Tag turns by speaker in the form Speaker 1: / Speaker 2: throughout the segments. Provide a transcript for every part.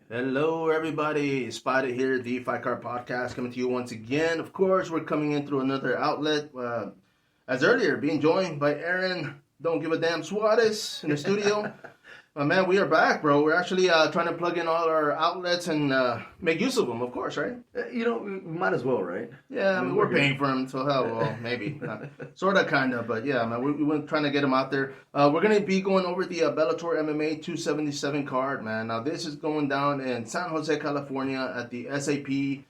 Speaker 1: Hello, everybody. Spotted here, the FightCard podcast, coming to you once again. Of course, we're coming in through another outlet. As earlier, being joined by Aaron, Don't Give a Damn Suarez in the studio. Man, we are back, bro. We're actually trying to plug in all our outlets and make use of them, of course, right?
Speaker 2: We might as well, right?
Speaker 1: Yeah, I mean, we're paying for them, so hell, well, maybe. Sort of, kind of, but yeah, man, we were trying to get them out there. We're going to be going over the Bellator Mma 277 card, man. Now, this is going down in San Jose, California at the SAP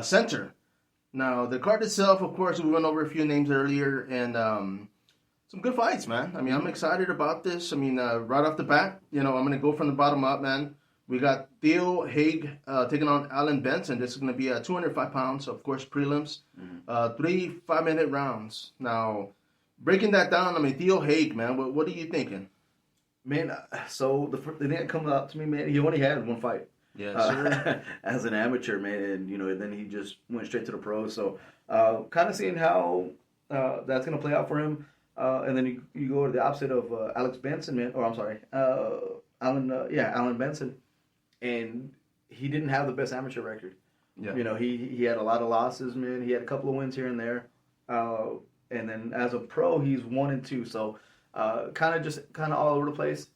Speaker 1: Center. Now, the card itself, of course, we went over a few names earlier, and some good fights, man. I mean, I'm excited about this. I mean, right off the bat, I'm going to go from the bottom up, man. We got Theo Haig taking on Alan Benson. This is going to be 205 pounds, of course, prelims. 3 5-minute rounds. Now, breaking that down, I mean, Theo Haig, man, what are you thinking?
Speaker 2: Man, so the thing that comes out to me, man, he only had one fight.
Speaker 1: Yeah, sure.
Speaker 2: As an amateur, man, and then he just went straight to the pros. So, kind of seeing how that's going to play out for him. And then you go to the opposite of Alex Benson, man. Or I'm sorry, Alan Benson, and he didn't have the best amateur record. Yeah. He had a lot of losses, man. He had a couple of wins here and there, and then as a pro, he's 1-2. So, kind of all over the place.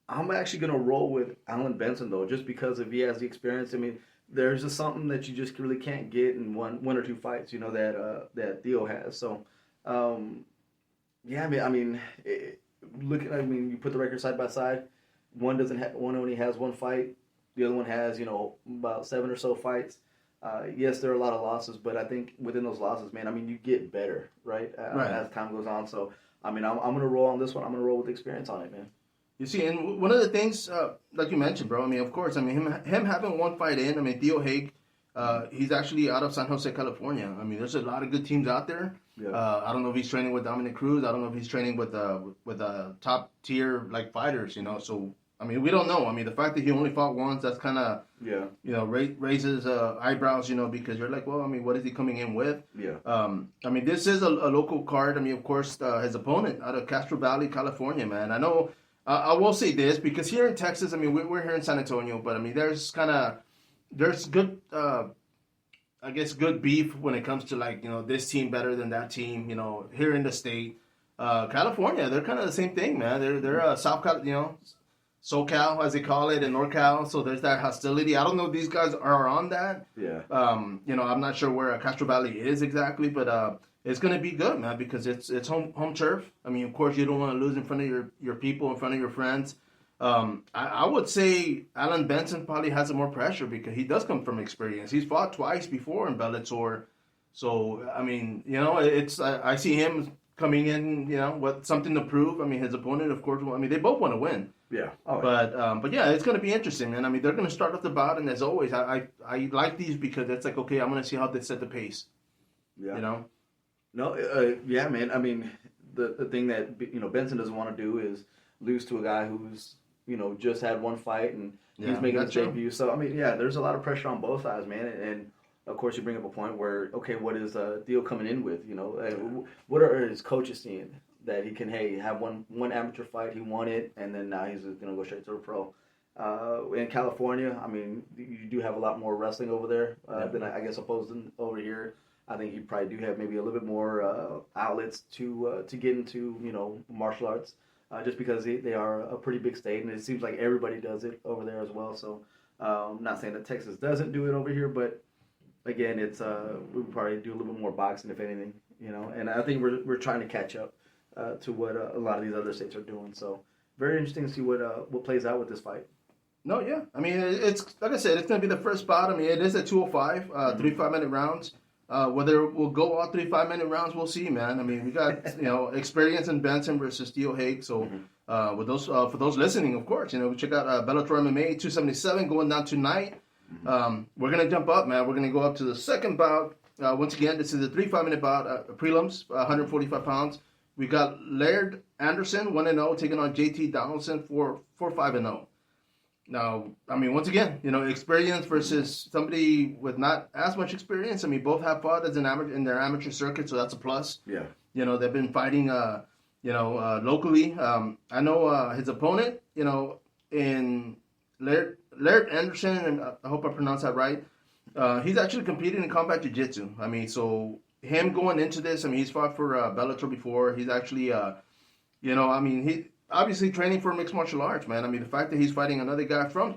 Speaker 2: I'm actually gonna roll with Alan Benson though, just because if he has the experience. I mean, there's just something that you just really can't get in one or two fights, that Theo has. So. Yeah, I mean, you put the record side by side. One only has one fight. The other one has, about 7 or so fights. Yes, there are a lot of losses, but I think within those losses, man, I mean, you get better, right? As time goes on. So, I mean, I'm going to roll on this one. I'm going to roll with experience on it, man.
Speaker 1: You see, and one of the things, like you mentioned, bro, I mean, of course, I mean, him having one fight in, I mean, Theo Haig, he's actually out of San Jose, California. I mean, there's a lot of good teams out there. Yeah. I don't know if he's training with Dominic Cruz. I don't know if he's training with top tier fighters. So I mean, we don't know. I mean, the fact that he only fought once, that's kind of raises eyebrows. Because you're like, well, I mean, what is he coming in with? Yeah. I mean, this is a local card. I mean, of course, his opponent out of Castro Valley, California, man. I know. I will say this because here in Texas, I mean, we're here in San Antonio, but I mean, there's good. I guess good beef when it comes to this team better than that team. Here in the state, California, they're kind of the same thing, man. They're South Cal, SoCal as they call it, and NorCal. So there's that hostility. I don't know if these guys are on that. Yeah. I'm not sure where Castro Valley is exactly, but it's gonna be good, man, because it's home turf. I mean, of course, you don't want to lose in front of your people, in front of your friends. I would say Alan Benson probably has more pressure because he does come from experience. He's fought twice before in Bellator. So, I mean, I see him coming in, with something to prove. I mean, his opponent, of course, I mean, they both want to win. Yeah. Oh, but yeah, it's going to be interesting, man. I mean, they're going to start off the bout, and as always, I like these because it's like, okay, I'm going to see how they set the pace. Yeah.
Speaker 2: No, yeah, man. I mean, the thing that, Benson doesn't want to do is lose to a guy who's, just had one fight and he's making his debut. So, I mean, yeah, there's a lot of pressure on both sides, man. And of course, you bring up a point where, okay, what is Theo coming in with? What are his coaches seeing that he can, have one amateur fight, he won it, and then now he's going to go straight to a pro. In California, I mean, you do have a lot more wrestling over there than I guess opposed to over here. I think you probably do have maybe a little bit more outlets to get into, martial arts. Just because they are a pretty big state, and it seems like everybody does it over there as well. So, I'm not saying that Texas doesn't do it over here, but again, it's we probably do a little bit more boxing, if anything, And I think we're trying to catch up to what a lot of these other states are doing. So, very interesting to see what plays out with this fight.
Speaker 1: No, yeah, I mean, it's like I said, it's going to be the first bout. I mean, it is at 205, 3 5-minute rounds. Whether we'll go all 3 5-minute rounds, we'll see, man. I mean, we got experience in Benson versus Theo Haig. So, with those for those listening, of course, we check out Bellator Mma 277 going down tonight. We're gonna jump up, man. We're gonna go up to the second bout. Once again, this is a 3 5-minute bout, prelims, 145 pounds. We got Laird Anderson 1-0 taking on JT Donaldson 4-5-0. Now, I mean, once again, experience versus somebody with not as much experience. I mean, both have fought as an amateur in their amateur circuit, so that's a plus. Yeah. They've been fighting, locally. I know his opponent, in Laird Laird Anderson, and I hope I pronounced that right. He's actually competing in combat jiu-jitsu. I mean, so him going into this, I mean, he's fought for Bellator before. He's actually, he obviously training for mixed martial arts, man. I mean, the fact that he's fighting another guy from,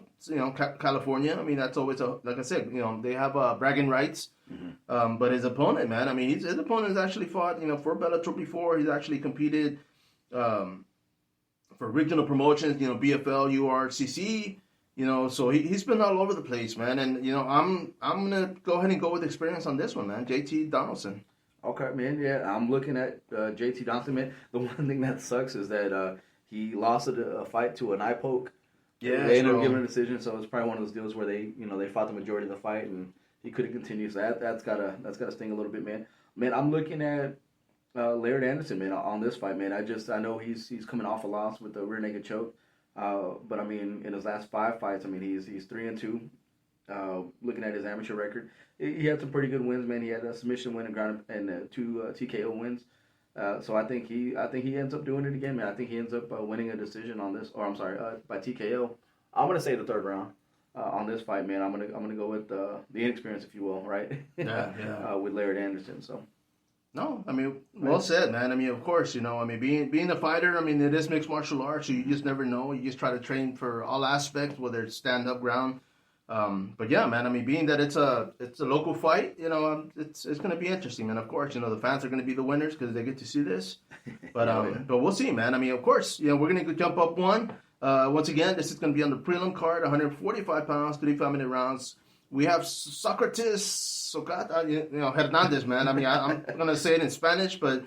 Speaker 1: California, I mean, that's always, like I said, they have bragging rights. Mm-hmm. But his opponent, man, I mean, his opponent has actually fought, for Bellator before. He's actually competed for regional promotions, BFL, URCC, so he's been all over the place, man. And, I'm going to go ahead and go with experience on this one, man. JT Donaldson.
Speaker 2: Okay, man, yeah, I'm looking at JT Donaldson, man. The one thing that sucks is that he lost a fight to an eye poke.
Speaker 1: Yeah,
Speaker 2: they ended up giving a decision, so it's probably one of those deals where they fought the majority of the fight and he couldn't continue. So that's gotta sting a little bit, man. Man, I'm looking at Laird Anderson, man, on this fight, man. I know he's coming off a loss with the rear naked choke, but I mean, in his last 5 fights, I mean, he's 3-2. Looking at his amateur record, he had some pretty good wins, man. He had a submission win and 2 TKO wins. So I think he ends up doing it again, man. I think he ends up winning a decision on this, or I'm sorry, by TKO. I'm gonna say the 3rd round on this fight, man. I'm gonna go with the inexperience, if you will, right?
Speaker 1: Yeah.
Speaker 2: With Laird Anderson. So.
Speaker 1: No, I mean, well said, man. I mean, of course, being a fighter, I mean, it is mixed martial arts, so you just never know. You just try to train for all aspects, whether it's stand up, ground. But yeah, man, I mean, being that it's a local fight, it's going to be interesting, man. Of course, the fans are going to be the winners because they get to see this. But but we'll see, man. I mean, of course, we're going to jump up one. Once again, this is going to be on the prelim card, 145 pounds, 35-minute rounds. We have Socrates, Hernandez, man. I mean, I'm going to say it in Spanish, but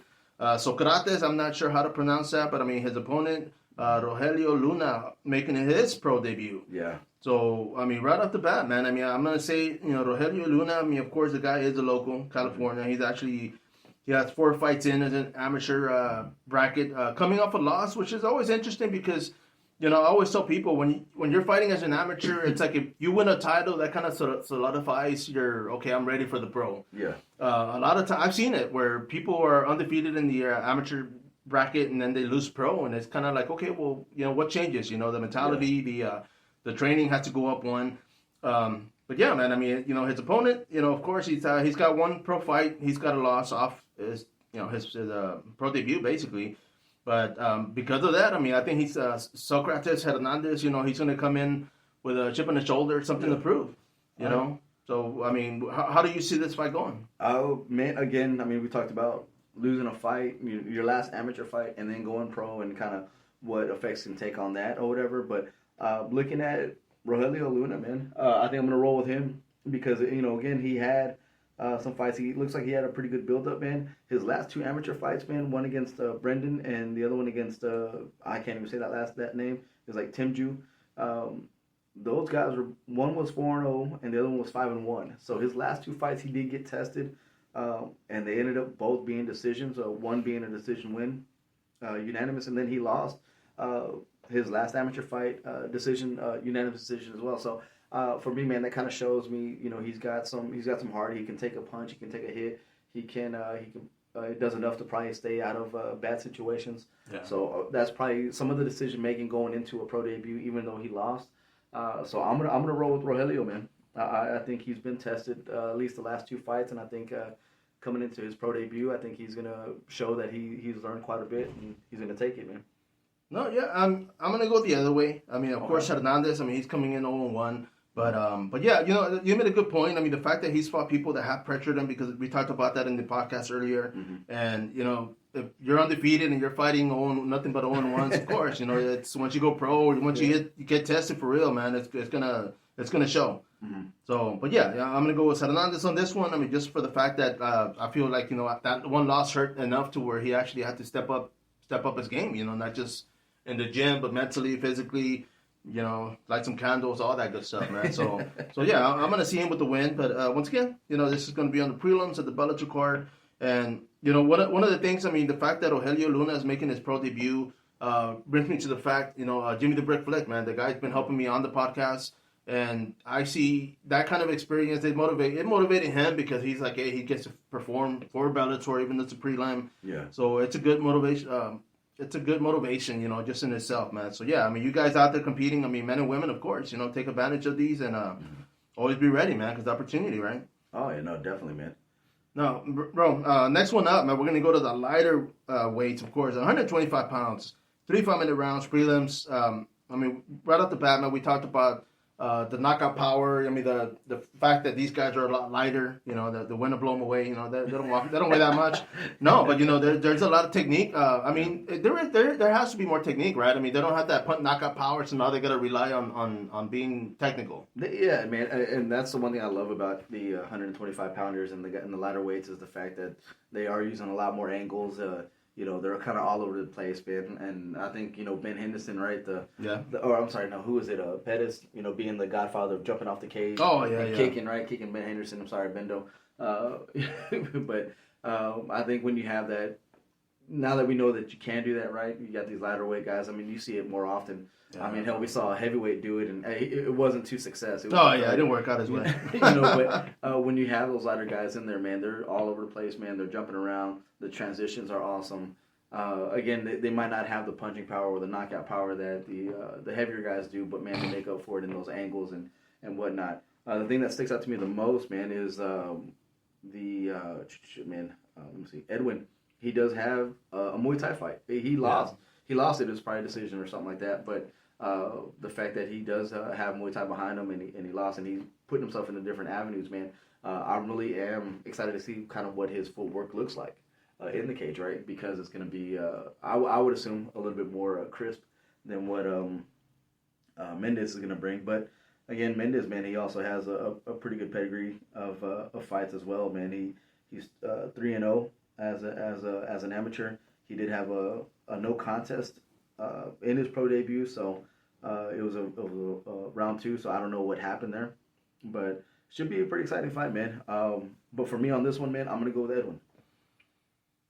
Speaker 1: Socrates, I'm not sure how to pronounce that, but I mean, his opponent, Rogelio Luna, making his pro debut.
Speaker 2: Yeah.
Speaker 1: So, I mean, right off the bat, man, I mean, I'm going to say, Rogelio Luna, I mean, of course, the guy is a local, California. He has 4 fights in as an amateur bracket, coming off a loss, which is always interesting because, I always tell people when you're fighting as an amateur, it's like if you win a title, that kind of solidifies I'm ready for the pro.
Speaker 2: Yeah.
Speaker 1: A lot of times, I've seen it where people are undefeated in the amateur bracket and then they lose pro, and it's kind of like, okay, well, what changes? The mentality, the training has to go up one. But yeah, man, I mean, his opponent, of course, he's got 1 pro fight. He's got a loss off his pro debut, basically. But because of that, I mean, I think he's Socrates Hernandez, he's going to come in with a chip on his shoulder, something to prove, you know. So, I mean, how do you see this fight going?
Speaker 2: Oh, man, again, I mean, we talked about losing a fight, your last amateur fight, and then going pro and kind of what effects can take on that or whatever. But looking at Rogelio Luna, man, I think I'm going to roll with him because, again, he had some fights. He looks like he had a pretty good build-up, man. His last 2 amateur fights, man, one against Brendan and the other one against, I can't even say that name. It was like Timju. Those guys one was 4-0 and the other one was 5-1. So his last 2 fights, he did get tested, and they ended up both being decisions, one being a decision win, unanimous, and then he lost his last amateur fight, unanimous decision as well. So for me, man, that kind of shows me, he's got some heart. He can take a punch, he can take a hit, he does enough to probably stay out of bad situations. Yeah. So that's probably some of the decision making going into a pro debut, even though he lost. So I'm gonna roll with Rogelio, man. I think he's been tested at least the last 2 fights, and I think coming into his pro debut, I think he's gonna show that he's learned quite a bit, and he's gonna take it, man.
Speaker 1: No, yeah, I'm gonna go the other way. I mean, of course, Hernandez. I mean, he's coming in 0-1. But yeah, you made a good point. I mean, the fact that he's fought people that have pressured him, because we talked about that in the podcast earlier. Mm-hmm. And, if you're undefeated and you're fighting nothing but 0-1s, of course, it's once you go pro, once you get tested for real, man, it's gonna show. Mm-hmm. So, but yeah, I'm gonna go with Hernandez on this one. I mean, just for the fact that I feel like that one loss hurt enough to where he actually had to step up his game. Not just in the gym, but mentally, physically. Light some candles, all that good stuff, man. So yeah, I'm going to see him with the win. But once again, this is going to be on the prelims at the Bellator card. And, one of the things, I mean, the fact that Rogelio Luna is making his pro debut brings me to the fact, Jimmy the Brick Flick, man, the guy's been helping me on the podcast. And I see that kind of experience. It motivated him because he's like, hey, he gets to perform for Bellator, even though it's a prelim.
Speaker 2: Yeah.
Speaker 1: So it's a good motivation. it's a good motivation, just in itself, man. So yeah, I mean, you guys out there competing, I mean, men and women, of course, take advantage of these and always be ready, man, because opportunity, right?
Speaker 2: Oh yeah, no, definitely, man.
Speaker 1: No, bro. Next one up, man. We're gonna go to the lighter weights, of course. 125 pounds, 3 5-minute rounds, prelims. I mean, right off the bat, man, we talked about the knockout power. I mean, the fact that these guys are a lot lighter. The wind will blow them away. They don't weigh that much. No, but there's a lot of technique. I mean, there has to be more technique, right? I mean, they don't have that knockout power, so now they got to rely on being technical.
Speaker 2: Yeah, man, and that's the one thing I love about the 125 pounders and the lighter weights is the fact that they are using a lot more angles. They're kind of all over the place, man. And I think, Ben Henderson, right? Who is it? Pettis, being the godfather of jumping off the cage.
Speaker 1: Oh, yeah,
Speaker 2: and kicking, right? Kicking Ben Henderson. I'm sorry, Bendo. But I think when you have that, now that we know that you can do that, right? You got these lighter weight guys. I mean, you see it more often. Yeah. I mean, hell, we saw a heavyweight do it, and it wasn't to success. It
Speaker 1: didn't work out as well.
Speaker 2: But when you have those lighter guys in there, man, they're all over the place, man. They're jumping around. The transitions are awesome. Again, they might not have the punching power or the knockout power that the heavier guys do, but man, they make up for it in those angles and whatnot. The thing that sticks out to me the most, man, is let me see, Edwin. He does have a Muay Thai fight. He lost. Yeah. He lost it. It was probably a decision or something like that. But the fact that he does have Muay Thai behind him and he lost and he's putting himself into different avenues, man. I really am excited to see kind of what his footwork looks like in the cage, right? Because it's going to be, I would assume, a little bit more crisp than what Mendes is going to bring. But again, Mendes, man, he also has a pretty good pedigree of fights as well, man. He's 3-0 as an amateur. He did have a no contest in his pro debut, so it was a round 2. So I don't know what happened there, but should be a pretty exciting fight, man. But for me on this one, man, I'm gonna go with Edwin.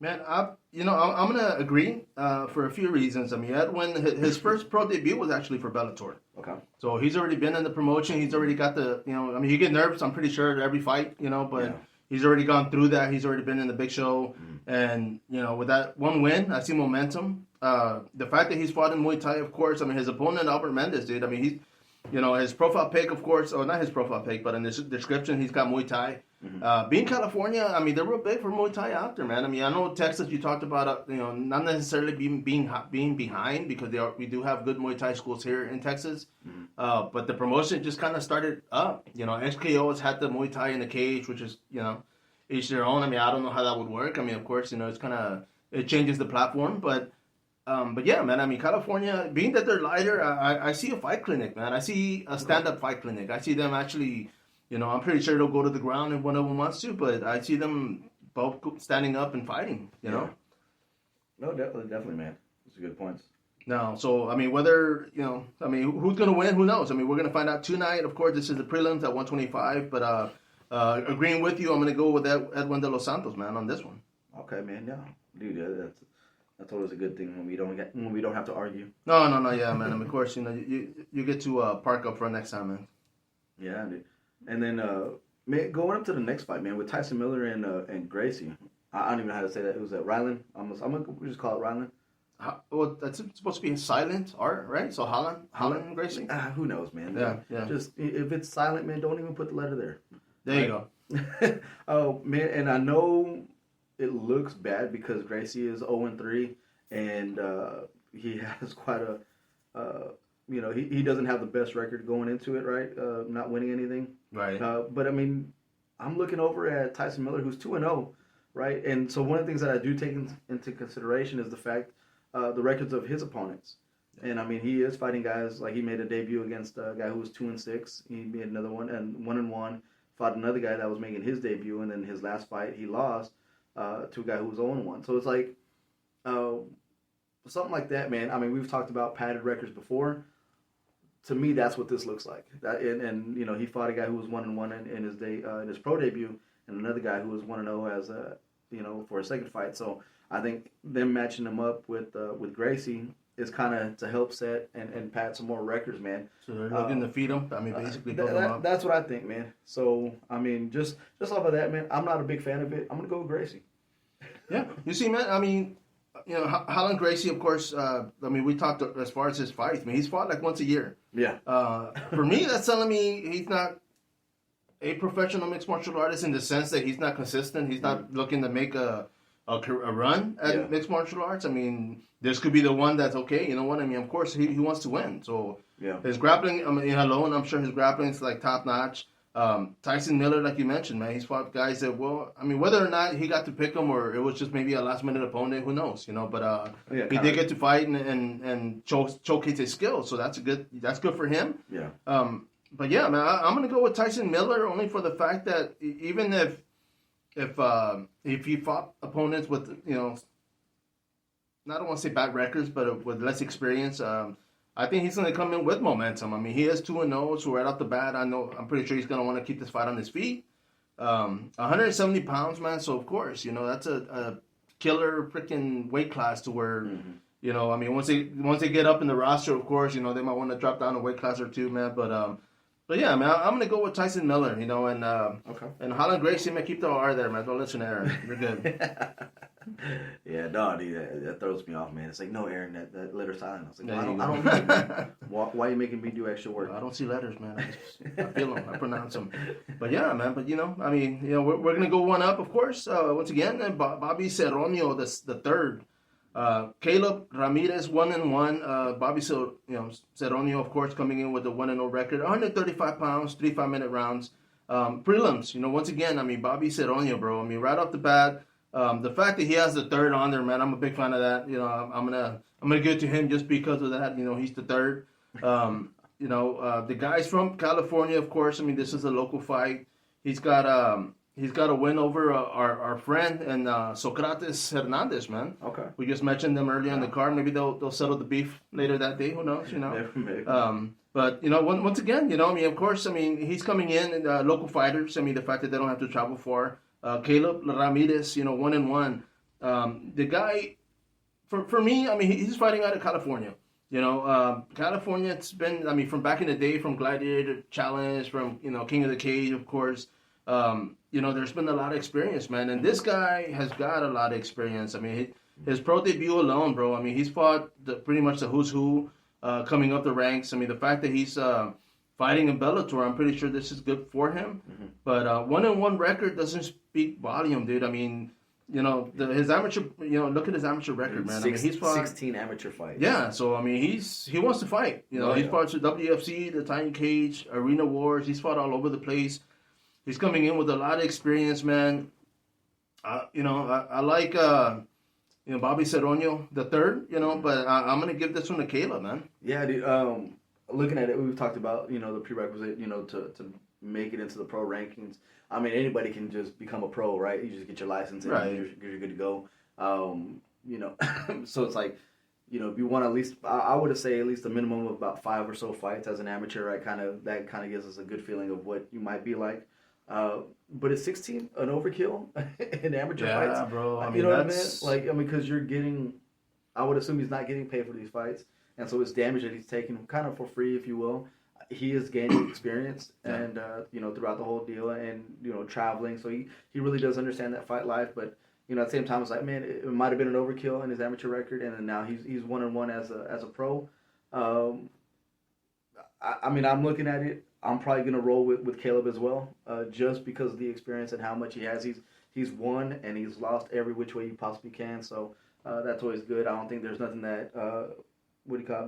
Speaker 1: Man, I'm gonna agree for a few reasons. I mean, Edwin, his first pro debut was actually for Bellator.
Speaker 2: Okay.
Speaker 1: So he's already been in the promotion. He's already got you get nervous. I'm pretty sure every fight, but. Yeah. He's already gone through that. He's already been in the big show. And, with that one win, I see momentum. The fact that he's fought in Muay Thai, of course. I mean, his opponent, Albert Mendes, dude. I mean, he's, his profile pic, of course. Or not his profile pic, but in the description, he's got Muay Thai. Being California, I mean, they're real big for Muay Thai out there, man. I mean, I know Texas, you talked about, not necessarily being behind because we do have good Muay Thai schools here in Texas. But the promotion just kind of started up. XKO has had the Muay Thai in the cage, which is, each their own. I mean, I don't know how that would work. I mean, of course, it's kind of, it changes the platform. But yeah, man, I mean, California, being that they're lighter, I see a fight clinic, man. I see a stand-up fight clinic. I see them actually, I'm pretty sure they'll go to the ground if one of them wants to, but I see them both standing up and fighting, know?
Speaker 2: No, definitely, man. Those are good points.
Speaker 1: No, so, I mean, whether, who's going to win? Who knows? I mean, we're going to find out tonight. Of course, this is the prelims at 125, but agreeing with you, I'm going to go with Edwin de los Santos, man, on this one.
Speaker 2: Okay, man, yeah. Dude, that's always a good thing when we don't have to argue.
Speaker 1: No, yeah, man. I mean, of course, you get to park up for next time, man.
Speaker 2: Yeah, dude. And then, man, going up to the next fight, man, with Tyson Miller and Gracie. I don't even know how to say that. It was at Ryland. I'm gonna just call it Ryland.
Speaker 1: Well, that's supposed to be silent art, right? So Holland and Gracie?
Speaker 2: Who knows, man?
Speaker 1: Yeah.
Speaker 2: Just, if it's silent, man, don't even put the letter there.
Speaker 1: There you go.
Speaker 2: Oh, man, and I know it looks bad because Gracie is 0-3, and he has quite a, he doesn't have the best record going into it, right? Not winning anything.
Speaker 1: Right.
Speaker 2: But, I mean, I'm looking over at Tyson Miller, who's 2-0, right? And so one of the things that I do take into consideration is the fact, the records of his opponents. And, I mean, he is fighting guys, like he made a debut against a guy who was 2-6. He made another one, and 1-1. Fought another guy that was making his debut, and then his last fight he lost to a guy who was 0-1. So it's like something like that, man. I mean, we've talked about padded records before. To me, that's what this looks like. And he fought a guy who was 1-1 in his pro debut, and another guy who was 1-0 as for a second fight. So I think them matching him up with Gracie is kind of to help set and pad some more records, man.
Speaker 1: So they're looking to feed him. I mean, basically build him up.
Speaker 2: That's what I think, man. So, I mean, just off of that, man, I'm not a big fan of it. I'm going to go with Gracie.
Speaker 1: Yeah. You see, man, I mean, Holland Gracie, of course. I mean, we talked as far as his fights. I mean, he's fought like once a year.
Speaker 2: Yeah.
Speaker 1: For me, that's telling me he's not a professional mixed martial artist in the sense that he's not consistent. He's not looking to make a run at mixed martial arts. I mean, this could be the one that's okay. You know what I mean? Of course, he wants to win. So his grappling, I mean, alone, I'm sure his grappling is like top notch. Tyson Miller, like you mentioned, man, he's fought guys that, well, I mean, whether or not he got to pick them or it was just maybe a last minute opponent, who knows, But he did get to fight and showcase his skills, so that's good for him.
Speaker 2: Yeah.
Speaker 1: But yeah, man, I'm gonna go with Tyson Miller only for the fact that even if he fought opponents with I don't want to say bad records, but with less experience, I think he's going to come in with momentum. I mean, he is 2-0, so right off the bat, I'm pretty sure he's going to want to keep this fight on his feet. 170 pounds, man. So of course, that's a killer freaking weight class to where, I mean, once they get up in the roster, of course, they might want to drop down a weight class or two, man. But yeah, man, I'm gonna go with Tyson Miller, and Holland Gracie, man, keep the R there, man. Don't listen to Aaron. You're good.
Speaker 2: Yeah, no, dude, that throws me off, man. It's like, no, Aaron, that letter's silent. I was like, I don't know, man. Why are you making me do extra work?
Speaker 1: I don't see letters, man. I feel them. I pronounce them. But yeah, man. But I mean, we're gonna go one up, of course. Once again, and Bobby Cerronio, the third. Caleb Ramirez 1-1. Bobby Cerronio, of course, coming in with a 1-0 record. 135 pounds, 3 5-minute rounds. Prelims, once again, I mean, Bobby Cerronio, bro. I mean, right off the bat, the fact that he has the third on there, man, I'm a big fan of that. I'm gonna give it to him just because of that. He's the third. The guy's from California, of course. I mean, this is a local fight. He's got a win over our friend and Socrates Hernandez, man.
Speaker 2: Okay.
Speaker 1: We just mentioned them earlier in the card. Maybe they'll settle the beef later that day. Who knows?
Speaker 2: Maybe.
Speaker 1: But once again, I mean, of course, I mean, he's coming in local fighters. I mean, the fact that they don't have to travel far. Caleb Ramirez, 1-1. The guy, for me, I mean, he's fighting out of California. California, it's been, I mean, from back in the day, from Gladiator Challenge, from, King of the Cage, of course. There's been a lot of experience, man. And this guy has got a lot of experience. I mean, his pro debut alone, bro, I mean, he's fought pretty much the who's who coming up the ranks. I mean, the fact that he's fighting in Bellator, I'm pretty sure this is good for him. Mm-hmm. But 1-1 record doesn't speak volume, dude. I mean, his amateur, look at his amateur record, man. I mean, he's fought
Speaker 2: 16 amateur fights.
Speaker 1: Yeah, so I mean, he wants to fight. He's fought the WFC, the Tiny Cage, Arena Wars. He's fought all over the place. He's coming in with a lot of experience, man. I like Bobby Cerronio the third, but I'm gonna give this one to Caleb, man.
Speaker 2: Yeah, dude. Looking at it, we've talked about the prerequisite, to make it into the pro rankings. I mean, anybody can just become a pro, right? You just get your license and
Speaker 1: right.
Speaker 2: you're good to go. So it's like, if you want at least, I would say at least a minimum of about 5 or so fights as an amateur, right? That kind of gives us a good feeling of what you might be like. But it's 16 an overkill in amateur fights.
Speaker 1: Yeah, bro. I mean,
Speaker 2: you know what I mean? Like, because you're getting, I would assume he's not getting paid for these fights. And so it's damage that he's taking kind of for free, if you will. He is gaining experience and, throughout the whole deal and, traveling. So he really does understand that fight life. But, at the same time, it's like, man, it might have been an overkill in his amateur record. And then now he's 1-1 as a pro. I mean, I'm looking at it. I'm probably going to roll with Caleb as well, just because of the experience and how much he has. He's won and he's lost every which way you possibly can. So that's always good. I don't think there's nothing that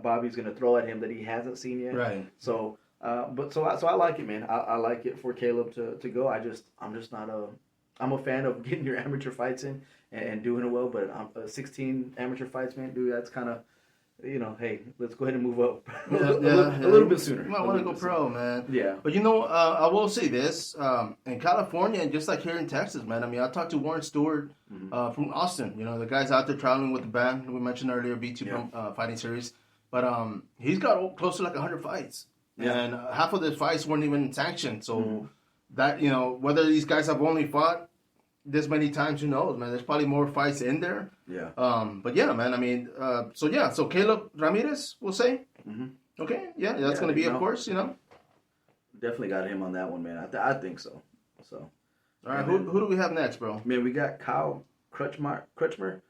Speaker 2: Bobby's going to throw at him that he hasn't seen yet.
Speaker 1: Right.
Speaker 2: So, so I like it, man. I like it for Caleb to go. I'm just not I'm a fan of getting your amateur fights in and doing it well. But 16 amateur fights, man, dude, that's kind of. Hey, let's go ahead and move up a little bit sooner.
Speaker 1: You might want to go pro, man.
Speaker 2: Yeah.
Speaker 1: But I will say this: in California, and just like here in Texas, man. I mean, I talked to Warren Stewart from Austin. The guy's out there traveling with the band we mentioned earlier, B2 Fighting Series. But he's got close to like 100 fights, and half of the fights weren't even sanctioned. So that whether these guys have only fought this many times, who knows, man? There's probably more fights in there.
Speaker 2: Yeah.
Speaker 1: But yeah, man. I mean, so Caleb Ramirez, we'll say. Mm-hmm. Okay. Yeah, that's going to be, of course,
Speaker 2: Definitely got him on that one, man. I think so. So.
Speaker 1: All right. Who do we have next, bro?
Speaker 2: Man, we got Kyle Crutchmer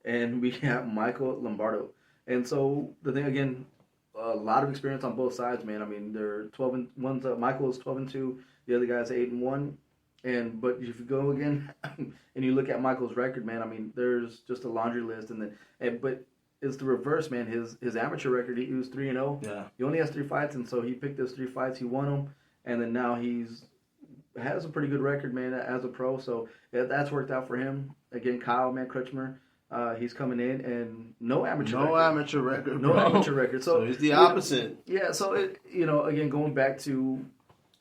Speaker 2: and we have Michael Lombardo. And so the thing again, a lot of experience on both sides, man. I mean, they're 12 and one's Michael is 12-2, the other guy's 8-1. But if you go again and you look at Michael's record, man, I mean, there's just a laundry list, but it's the reverse, man. His amateur record, he was 3-0.
Speaker 1: Yeah.
Speaker 2: He only has 3 fights, and so he picked those 3 fights, he won them, and then now has a pretty good record, man, as a pro. So that's worked out for him. Again, Kyle, man, Crutchmer, he's coming in and no amateur record. No amateur record.
Speaker 1: So it's the opposite.
Speaker 2: Yeah. So again, going back to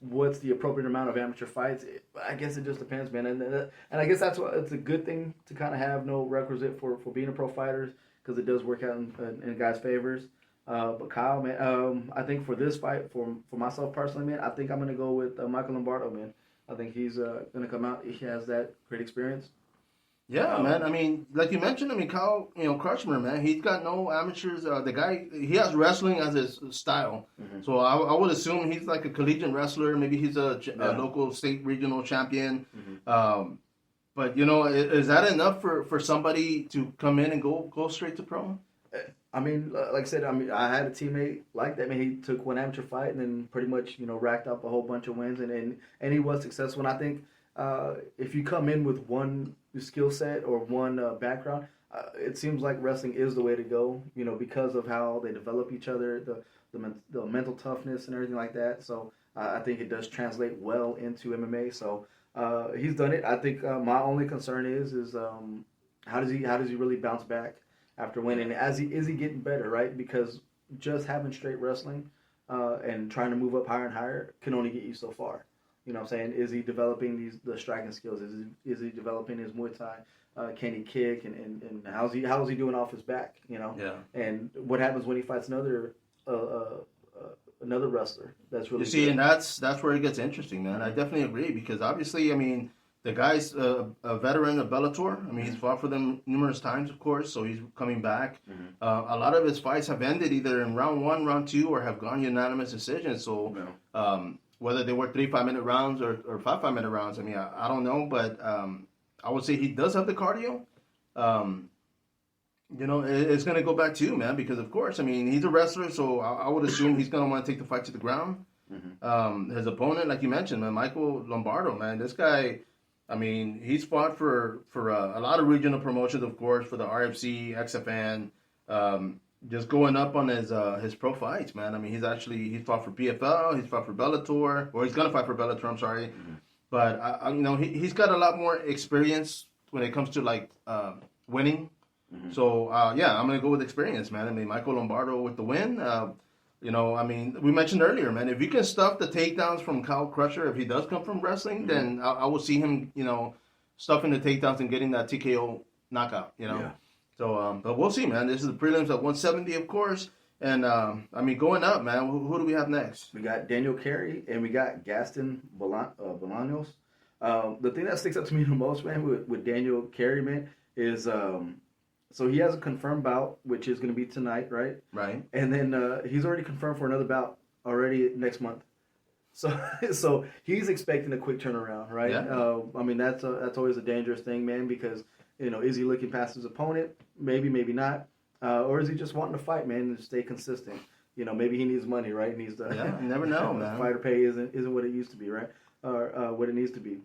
Speaker 2: what's the appropriate amount of amateur fights, I guess it just depends, man. And I guess that's what it's a good thing to kind of have no requisite for being a pro fighter, because it does work out in guys' favors. But Kyle, man, I think for this fight, for myself personally, man, I think I'm gonna go with Michael Lombardo, man. I think he's gonna come out. He has that great experience.
Speaker 1: Yeah, man. I mean, like you mentioned, I mean, Kyle, Crutchmer, man, he's got no amateurs. The guy, he has wrestling as his style. Mm-hmm. So I would assume he's like a collegiate wrestler. Maybe he's a local, state, regional champion. Mm-hmm. But, is that enough for somebody to come in and go straight to pro?
Speaker 2: I mean, like I said, I had a teammate like that. I mean, he took one amateur fight and then pretty much, racked up a whole bunch of wins, and he was successful. And I think if you come in with one skill set or one background, it seems like wrestling is the way to go, because of how they develop each other, the mental toughness and everything like that. So I think it does translate well into MMA. So he's done it. I think my only concern is how does he really bounce back after winning? Is he getting better, right? Because just having straight wrestling and trying to move up higher and higher can only get you so far. You know what I'm saying? Is he developing the striking skills? Is he developing his Muay Thai? Can he kick? And how's he doing off his back?
Speaker 1: Yeah.
Speaker 2: And what happens when he fights another wrestler? That's really
Speaker 1: good.
Speaker 2: And
Speaker 1: that's where it gets interesting, man. I definitely agree, because obviously, I mean, the guy's a veteran of Bellator. I mean, he's fought for them numerous times, of course, so he's coming back. Mm-hmm. A lot of his fights have ended either in round 1, round 2, or have gone unanimous decision. So. Yeah. Whether they were 3 5-minute rounds or 5 5-minute rounds, I mean, I don't know, but I would say he does have the cardio. It's going to go back to you, man, because, of course, I mean, he's a wrestler, so I would assume he's going to want to take the fight to the ground. Mm-hmm. His opponent, like you mentioned, man, Michael Lombardo, man, this guy, I mean, he's fought for a lot of regional promotions, of course, for the RFC, XFN, just going up on his pro fights, man. I mean, he's fought for PFL, he's fought for Bellator, or he's gonna fight for Bellator. I'm sorry, but he's got a lot more experience when it comes to like winning. Mm-hmm. So I'm gonna go with experience, man. I mean, Michael Lombardo with the win. I mean, we mentioned earlier, man. If you can stuff the takedowns from Kyle Crutcher, if he does come from wrestling, mm-hmm. then I will see him, stuffing the takedowns and getting that TKO knockout. Yeah. So, but we'll see, man. This is the prelims at 170, of course. And, going up, man, who do we have next?
Speaker 2: We got Daniel Carey and we got Gaston Bolaños. The thing that sticks out to me the most, man, with Daniel Carey, man, is so he has a confirmed bout, which is going to be tonight, right?
Speaker 1: Right.
Speaker 2: And then he's already confirmed for another bout already next month. So he's expecting a quick turnaround, right? Yeah. That's always a dangerous thing, man, because is he looking past his opponent? Maybe, maybe not. Or is he just wanting to fight, man, and stay consistent? Maybe he needs money, right? He needs to.
Speaker 1: Yeah, you never know, man.
Speaker 2: Fighter pay isn't what it used to be, right? Or what it needs to be.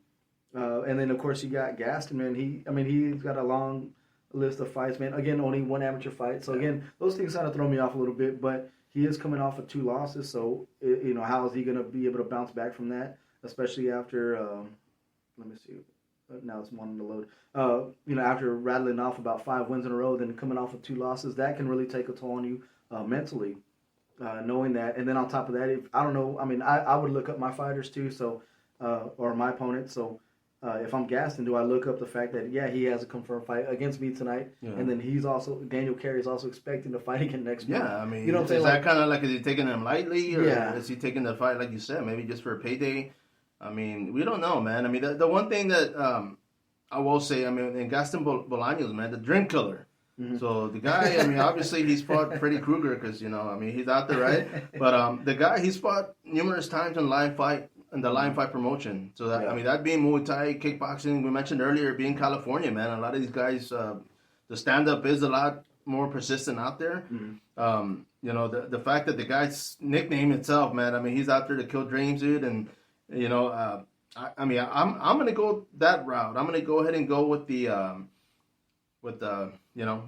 Speaker 2: And then of course you got Gaston, man. He's got a long list of fights, man. Again, only one amateur fight. So again, those things kind of throw me off a little bit, but he is coming off of 2 losses. So how is he going to be able to bounce back from that? Especially after, let me see. Now it's one on the load. After rattling off about 5 wins in a row, then coming off of 2 losses, that can really take a toll on you mentally, knowing that. And then on top of that, I would look up my fighters too, so or my opponent. So if I'm Gaston, do I look up the fact that he has a confirmed fight against me tonight, and then Daniel Carey is also expecting to fight again next month.
Speaker 1: Yeah, I mean, is that kind of like, is he taking him lightly, or is he taking the fight like you said, maybe just for a payday? I mean, we don't know, man. I mean, the one thing that I will say, in Gaston Bolaños, man, the drink killer. Mm-hmm. So the guy, obviously he's fought Freddy Krueger because, he's out there, right? But the guy, he's fought numerous times in the Lion Fight promotion. So that, that being Muay Thai, kickboxing, we mentioned earlier, being California, man. A lot of these guys, the stand-up is a lot more persistent out there.
Speaker 2: Mm-hmm.
Speaker 1: You know, the fact that the guy's nickname itself, man, I mean, he's out there to kill dreams, dude. And, you know, I'm going to go that route. I'm going to go ahead and go with the you know,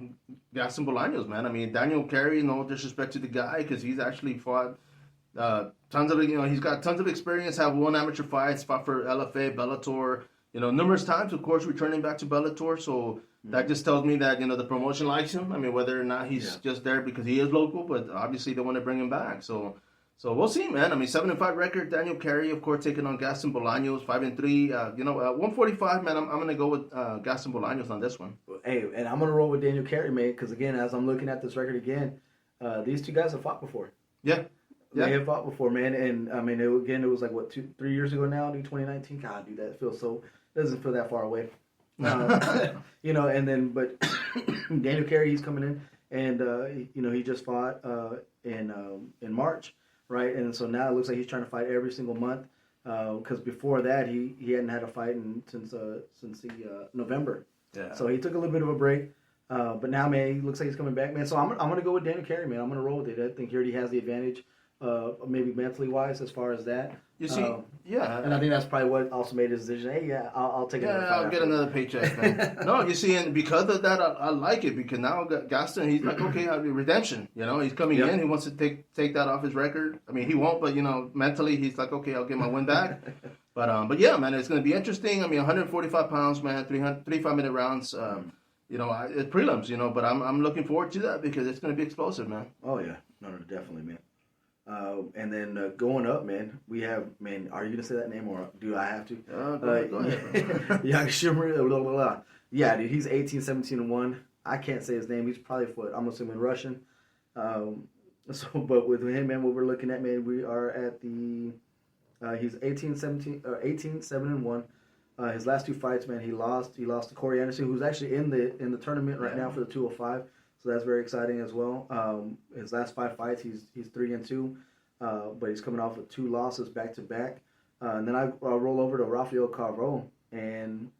Speaker 1: Gaston Bolaños, man. I mean, Daniel Carey, no disrespect to the guy, because he's actually fought tons of, you know, he's got tons of experience, have won amateur fights, fought for LFA, Bellator, you know, numerous times, of course, returning back to Bellator. So that just tells me that, you know, the promotion likes him. I mean, whether or not he's just there because he is local, but obviously they want to bring him back. So we'll see, man. I mean, 7-5 record. Daniel Carey, of course, taking on Gaston Bolaños, 5-3. You know, 145, man. I'm gonna go with Gaston Bolaños on this one.
Speaker 2: Hey, and I'm gonna roll with Daniel Carey, man, because again, as I'm looking at this record again, these two guys have fought before.
Speaker 1: Yeah.
Speaker 2: They have fought before, man. And I mean, it was like what 2-3 years ago now, dude. 2019. God, dude, that feels so. Doesn't feel that far away. You know, and then but Daniel Carey, he's coming in, and you know, he just fought in March. Right, and so now it looks like he's trying to fight every single month. Because before that, he hadn't had a fight since November.
Speaker 1: Yeah.
Speaker 2: So he took a little bit of a break. But now, man, he looks like he's coming back, man. So I'm gonna go with Daniel Carey, man. I'm gonna roll with it. I think he already has the advantage, maybe mentally wise, as far as that.
Speaker 1: You see,
Speaker 2: and I think that's probably what also made his decision. Hey, I'll take another fight.
Speaker 1: I'll get another paycheck, man. No, you see, and because of that, I like it, because now Gaston, he's like, okay, redemption. You know, he's coming in. He wants to take that off his record. I mean, he won't, but you know, mentally, he's like, okay, I'll get my win back. But yeah, man, it's going to be interesting. I mean, 145 pounds, man, 35-minute rounds. You know, it's prelims. You know, but I'm looking forward to that because it's going to be explosive, man.
Speaker 2: Oh yeah, no, definitely, man. And then going up, man, we have, man, are you going to say that name or do I have to?
Speaker 1: Go ahead.
Speaker 2: Yeah, dude, he's 18-17-1. I can't say his name. He's probably, I'm assuming Russian. But with him, man, what we're looking at, man, we are at the, he's 18-7-1. His last two fights, man, he lost to Corey Anderson, who's actually in the tournament right now for the 205. So that's very exciting as well. His last 5 fights, he's 3-2, but he's coming off with 2 losses back to back. And then I'll roll over to Rafael Carroll, and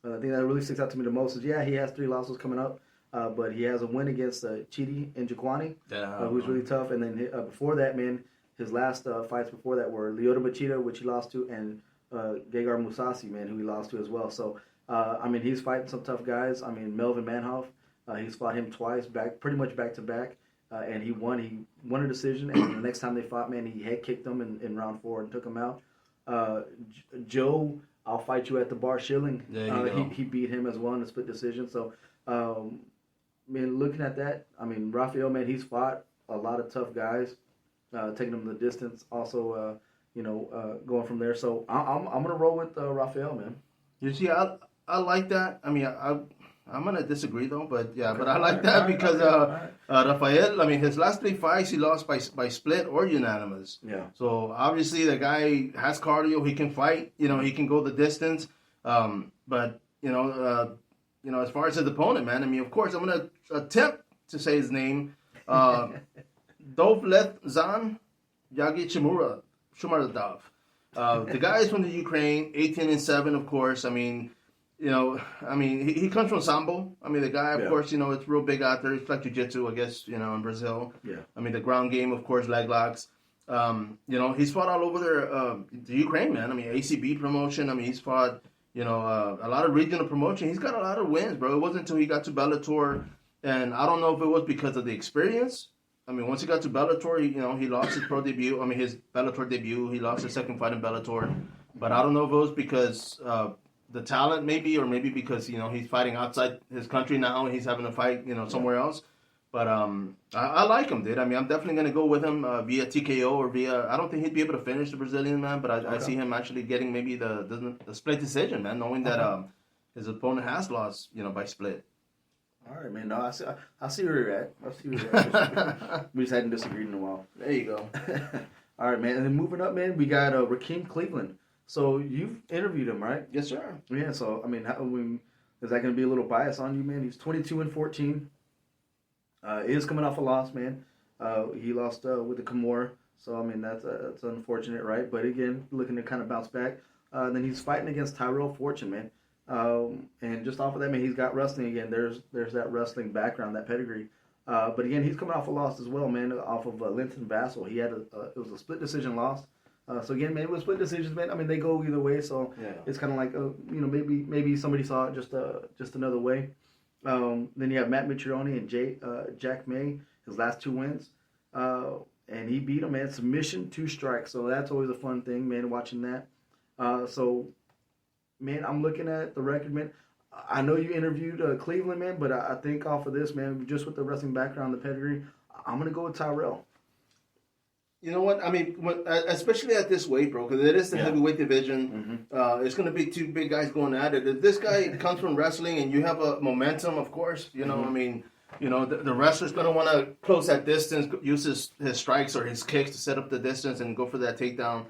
Speaker 2: the thing that really sticks out to me the most is, he has 3 losses coming up, but he has a win against Chidi Njokwani, who's really tough. And then before that, man, his last fights before that were Lyoto Machida, which he lost to, and Gegard Mousasi, man, who he lost to as well. So, I mean, he's fighting some tough guys. I mean, Melvin Manhoff. He's fought him twice, pretty much back to back, and he won. He won a decision, and the next time they fought, man, he head kicked him in round 4 and took him out. Joe, I'll fight you at the bar, Schilling. He beat him as well in a split decision. So, man, looking at that, I mean, Rafael, man, he's fought a lot of tough guys, taking them the distance. Also, going from there. So I'm gonna roll with Rafael, man.
Speaker 1: You see, I like that. I mean, I'm going to disagree, though, but I like that because Rafael, I mean, his last 3 fights, he lost by split or unanimous.
Speaker 2: Yeah.
Speaker 1: So, obviously, the guy has cardio. He can fight. You know, he can go the distance. But, as far as his opponent, man, I mean, of course, I'm going to attempt to say his name. Dovletshan Yagichimuradov. The guy is from the Ukraine, 18-7, of course. I mean, he comes from Sambo. I mean, the guy, of course, it's real big out there. It's like jiu-jitsu, I guess, in Brazil.
Speaker 2: Yeah.
Speaker 1: I mean, the ground game, of course, leg locks. He's fought all over the Ukraine, man. I mean, ACB promotion. I mean, he's fought, a lot of regional promotion. He's got a lot of wins, bro. It wasn't until he got to Bellator, and I don't know if it was because of the experience. I mean, once he got to Bellator, he lost his pro debut. I mean, his Bellator debut. He lost his second fight in Bellator. But I don't know if it was because the talent, maybe, or maybe because, he's fighting outside his country now and he's having to fight, somewhere else. But I like him, dude. I mean, I'm definitely going to go with him via TKO or via... I don't think he'd be able to finish the Brazilian, man, but I see him actually getting maybe the split decision, man, knowing that his opponent has lost, by split.
Speaker 2: All right, man. No, I see where you're at. We just hadn't disagreed in a while.
Speaker 1: There you go.
Speaker 2: All right, man. And then moving up, man, we got Rakim Cleveland. So you've interviewed him, right?
Speaker 1: Yes, sir.
Speaker 2: Yeah. So I mean, is that going to be a little bias on you, man? He's 22-14. He is coming off a loss, man. He lost with the Kimura. So I mean, that's unfortunate, right? But again, looking to kind of bounce back. Then he's fighting against Tyrell Fortune, man. And just off of that, man, he's got wrestling again. There's that wrestling background, that pedigree. But again, he's coming off a loss as well, man, off of Linton Vassell. He had it was a split decision loss. So again, man, with split decisions, man, I mean, they go either way. So it's kind of like, maybe somebody saw it just another way. Then you have Matt Mitrione and Jack May, his last 2 wins. And he beat him, man, submission, 2 strikes. So that's always a fun thing, man, watching that. So, man, I'm looking at the record, man. I know you interviewed Cleveland, man, but I think off of this, man, just with the wrestling background, the pedigree, I'm going to go with Tyrell.
Speaker 1: You know what? I mean, especially at this weight, bro, because it is the heavyweight division. It's going to be 2 big guys going at it. If this guy comes from wrestling and you have a momentum, of course, you know, I mean, you know, the wrestler's going to want to close that distance, use his strikes or his kicks to set up the distance and go for that takedown.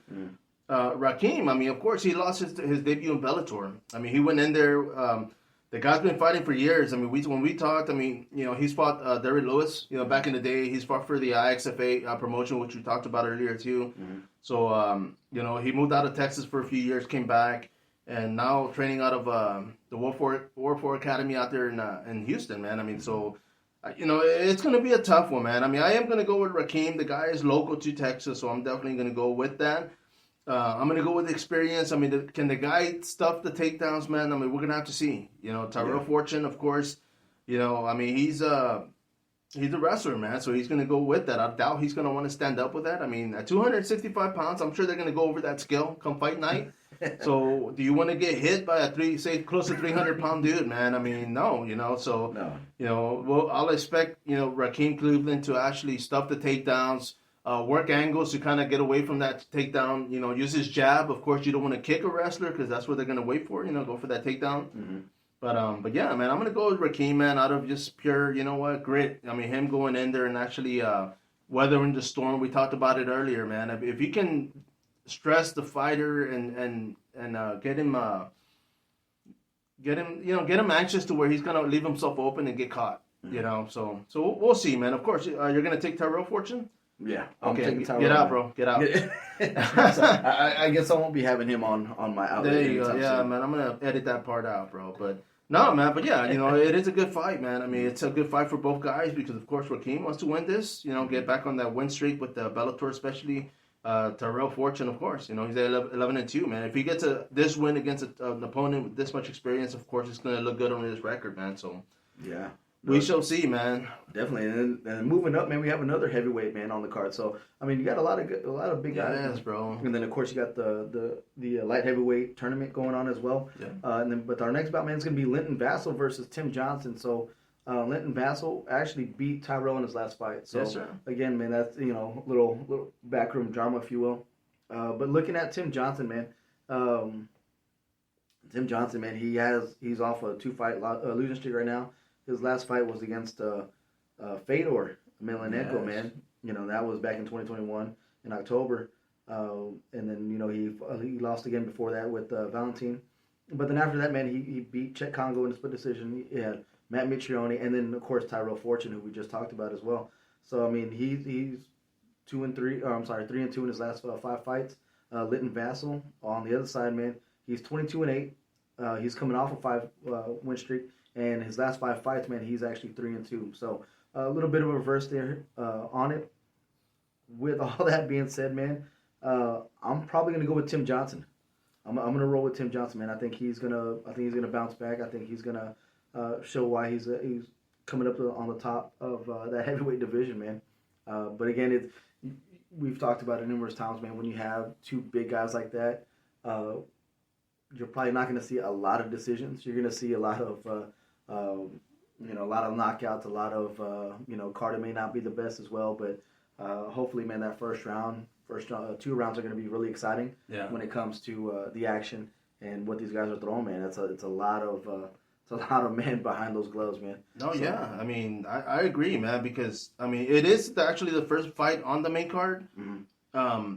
Speaker 1: Rakim, I mean, of course, he lost his debut in Bellator. I mean, he went in there. The guy's been fighting for years. I mean, when we talked, I mean, you know, he's fought Derrick Lewis. You know, back in the day, he's fought for the IXFA promotion, which we talked about earlier too. So, you know, he moved out of Texas for a few years, came back, and now training out of the War 4 Academy out there in Houston, man. I mean, so, you know, it's going to be a tough one, man. I mean, I am going to go with Rakim. The guy is local to Texas, so I'm definitely going to go with that. I'm going to go with experience. I mean, can the guy stuff the takedowns, man? I mean, we're going to have to see. You know, Tyrell Fortune, of course, you know, I mean, he's a wrestler, man, so he's going to go with that. I doubt he's going to want to stand up with that. I mean, at 265 pounds, I'm sure they're going to go over that scale come fight night. So do you want to get hit by a close to 300-pound dude, man? I mean, no, you know, so, you know, well, I'll expect, you know, Rakim Cleveland to actually stuff the takedowns, work angles to kind of get away from that takedown, you know, use his jab. Of course, you don't want to kick a wrestler because that's what they're going to wait for, you know, go for that takedown. But yeah, man, I'm going to go with Rakim, man, out of just pure, you know what, grit. I mean, him going in there and actually weathering the storm. We talked about it earlier, man. If you can stress the fighter and get him, you know, get him anxious to where he's going to leave himself open and get caught, you know. So we'll see, man. Of course, you're going to take Tyrell Fortune?
Speaker 2: Yeah.
Speaker 1: Okay, get out, bro. Get out.
Speaker 2: So, I guess I won't be having him on my outlet.
Speaker 1: There you go. Yeah, man. I'm going to edit that part out, bro. But no, man. But yeah, you know, it is a good fight, man. I mean, it's a good fight for both guys because, of course, Rakim wants to win this. You know, get back on that win streak with the Bellator, especially. Tyrell Fortune, of course. You know, he's at 11-2, man. If he gets this win against an opponent with this much experience, of course, it's going to look good on his record, man. So
Speaker 2: yeah.
Speaker 1: We shall see, man.
Speaker 2: Definitely, and moving up, man, we have another heavyweight man on the card. So I mean, you got a lot of big guys.
Speaker 1: Yes, bro.
Speaker 2: And then of course you got the light heavyweight tournament going on as well.
Speaker 1: Yeah.
Speaker 2: But our next bout, man, is going to be Linton Vassell versus Tim Johnson. So Linton Vassell actually beat Tyrell in his last fight. So
Speaker 1: yes, sir.
Speaker 2: Again, man, that's little backroom drama, if you will. But looking at Tim Johnson, man. He's off a 2-fight losing streak right now. His last fight was against Fedor Emelianenko, man. You know, that was back in 2021 in October. And then, you know, he lost again before that with Valentin. But then after that, man, he beat Chet Congo in a split decision. He had Matt Mitrione, and then, of course, Tyrell Fortune, who we just talked about as well. So, I mean, he's 3-2 in his last 5 fights. Linton Vassell, on the other side, man, he's 22-8. He's coming off a 5-win streak. And his last 5 fights, man, he's actually 3-2. So a little bit of a reverse there on it. With all that being said, man, I'm probably gonna go with Tim Johnson. I'm gonna roll with Tim Johnson, man. I think he's gonna bounce back. I think he's gonna show why he's coming up on the top of that heavyweight division, man. But again, we've talked about it numerous times, man. When you have 2 big guys like that, you're probably not going to see a lot of decisions. You're going to see a lot of, a lot of knockouts, a lot of, card may not be the best as well. But hopefully, man, that first 2 rounds are going to be really exciting when it comes to the action and what these guys are throwing, man. It's a lot of men behind those gloves, man.
Speaker 1: Oh, so, yeah. I mean, I agree, man, because, I mean, it is actually the first fight on the main card. Mm-hmm.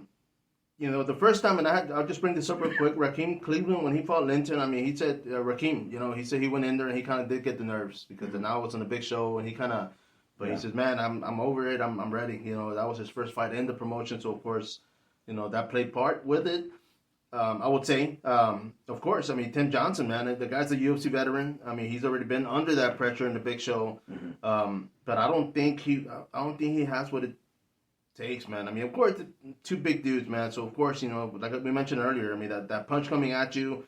Speaker 1: You know, the first time, and I'll just bring this up real quick, Rakim Cleveland, when he fought Linton, I mean, he said, Rakim, you know, he said he went in there and he kind of did get the nerves because the now was on a big show and he kind of, but he says, man, I'm over it, I'm ready. You know, that was his first fight in the promotion, so of course, you know, that played part with it. I would say, of course, I mean, Tim Johnson, man, the guy's a UFC veteran. I mean, he's already been under that pressure in the big show. But I don't think he has what it takes, man. I mean, of course, two big dudes, man. So, of course, like we mentioned earlier, I mean, that punch coming at you,